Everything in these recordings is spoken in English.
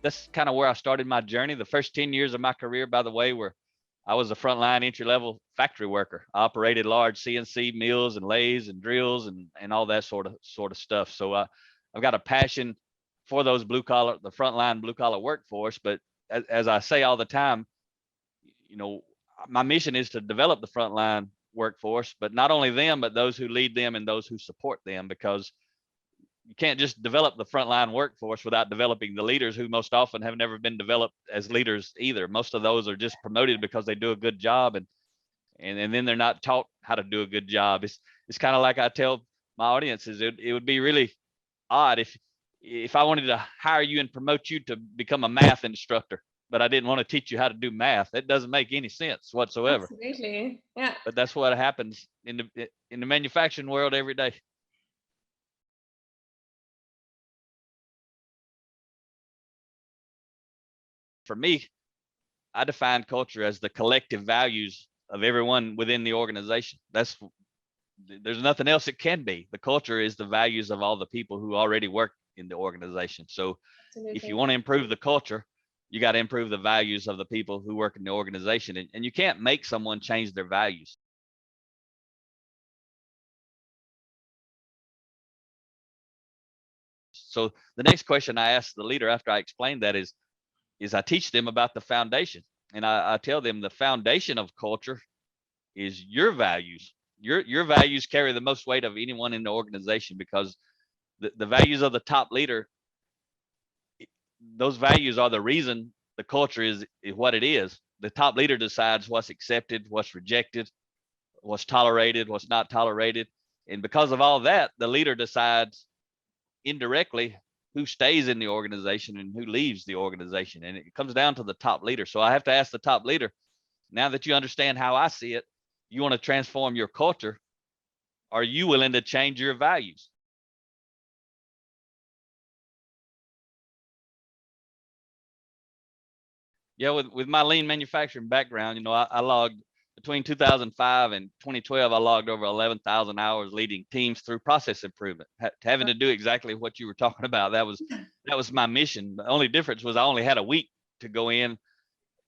that's kind of where I started my journey. The first 10 years of my career, by the way, were I was a frontline entry level factory worker. I operated large CNC mills and lathes and drills and all that sort of stuff. So I've got a passion for those the frontline blue collar workforce. But as I say all the time, you know, my mission is to develop the frontline workforce, but not only them, but those who lead them and those who support them, because you can't just develop the frontline workforce without developing the leaders, who most often have never been developed as leaders either. Most of those are just promoted because they do a good job, and then they're not taught how to do a good job. It's kind of like I tell my audiences, it would be really odd if I wanted to hire you and promote you to become a math instructor, but I didn't want to teach you how to do math. That doesn't make any sense whatsoever. Absolutely. Yeah. But that's what happens in the manufacturing world every day. For me, I define culture as the collective values of everyone within the organization. There's nothing else it can be. The culture is the values of all the people who already work in the organization. So if you Absolutely. want to improve the culture, you got to improve the values of the people who work in the organization. And you can't make someone change their values. So the next question I ask the leader after I explain that is I teach them about the foundation. And I tell them the foundation of culture is your values. Your values carry the most weight of anyone in the organization, because the values of the top leader, those values are the reason the culture is what it is. The top leader decides what's accepted, what's rejected, what's tolerated, what's not tolerated. And because of all that, the leader decides indirectly who stays in the organization and who leaves the organization. And it comes down to the top leader. So I have to ask the top leader, now that you understand how I see it, you want to transform your culture, are you willing to change your values? Yeah, with my lean manufacturing background, I logged between 2005 and 2012, I logged over 11,000 hours leading teams through process improvement, having to do exactly what you were talking about. That was my mission. The only difference was I only had a week to go in,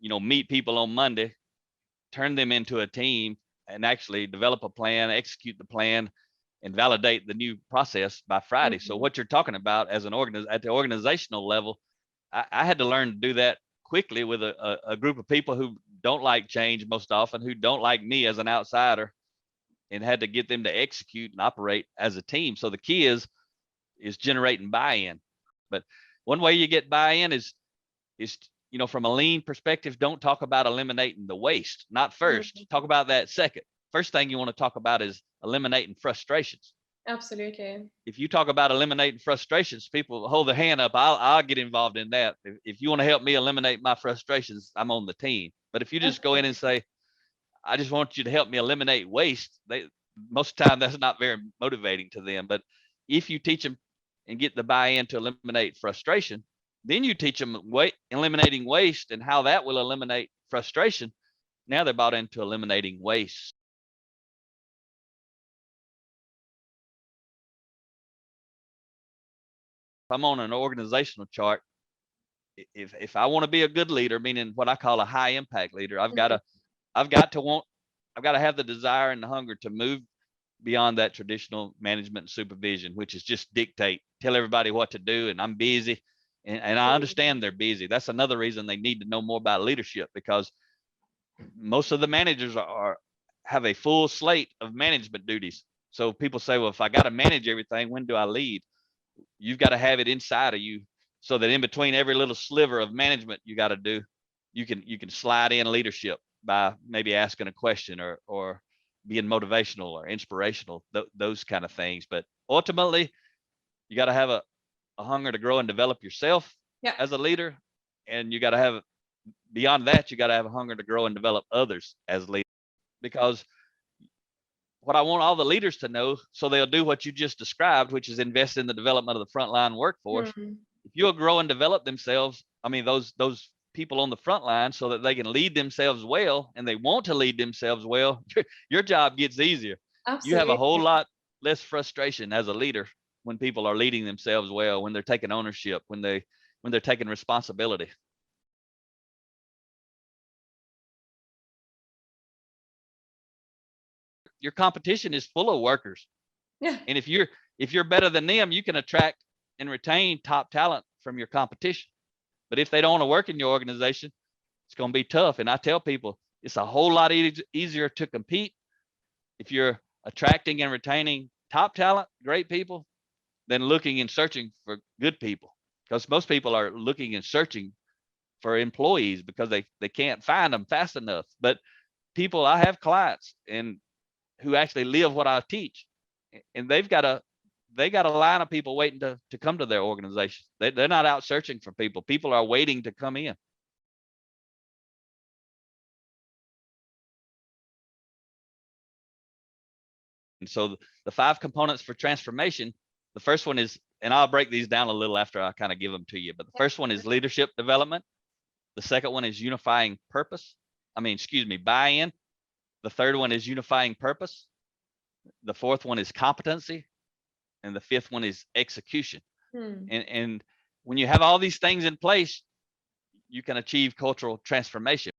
meet people on Monday, turn them into a team, and actually develop a plan, execute the plan, and validate the new process by Friday. So Mhm. what you're talking about as at the organizational level, I had to learn to do that quickly with a group of people who don't like change most often, who don't like me as an outsider, and had to get them to execute and operate as a team. So the key is generating buy-in. But one way you get buy-in is from a lean perspective, don't talk about eliminating the waste. Not first. Mhm. Talk about that second. First thing you want to talk about is eliminating frustrations. Absolutely. If you talk about eliminating frustrations, people hold their hand up. I'll get involved in that. If you want to help me eliminate my frustrations, I'm on the team. But if you just go in and Absolutely. say, I just want you to help me eliminate waste, most of the time that's not very motivating to them. But if you teach them and get the buy-in to eliminate frustration, then you teach them eliminating waste and how that will eliminate frustration. Now they're bought into eliminating waste. If I'm on an organizational chart, if I want to be a good leader, meaning what I call a high impact leader, Mhm. I've got to want I've got to have the desire and the hunger to move beyond that traditional management and supervision, which is just dictate, tell everybody what to do, and I'm busy. And I understand they're busy. That's another reason they need to know more about leadership, because most of the managers have a full slate of management duties. So people say, well, if I got to manage everything, when do I lead? You've got to have it inside of you, so that in between every little sliver of management you got to do, you can slide in leadership by maybe asking a question or being motivational or inspirational, those kind of things. But ultimately, you got to have a hunger to grow and develop yourself Yeah. as a leader, and you got to have, beyond that, you got to have a hunger to grow and develop others as leaders. Because what I want all the leaders to know, so they'll do what you just described, which is invest in the development of the frontline workforce. Mm. If you'll grow and develop themselves, I mean those people on the front line, so that they can lead themselves well, and they want to lead themselves well, your job gets easier. You have a whole Absolutely. lot less frustration as a leader when people are leading themselves well, when they're taking ownership, when when they're taking responsibility. Your competition is full of workers. Yeah. And if you're better than them, you can attract and retain top talent from your competition. But if they don't want to work in your organization, it's going to be tough. And I tell people it's a whole lot easier to compete if you're attracting and retaining top talent, great people, than looking and searching for good people. Because most people are looking and searching for employees because they can't find them fast enough. But people, I have clients and who actually live what I teach, and they got a line of people waiting to come to their organization. They're not out searching for people. People are waiting to come in. And so the 5 components for transformation, the first one is, and I'll break these down a little after I kind of give them to you, but the first one is leadership development. The second one is unifying purpose. Buy-in. The third one is unifying purpose. The fourth one is competency. And the fifth one is execution. And when you have all these things in place, you can achieve cultural transformation.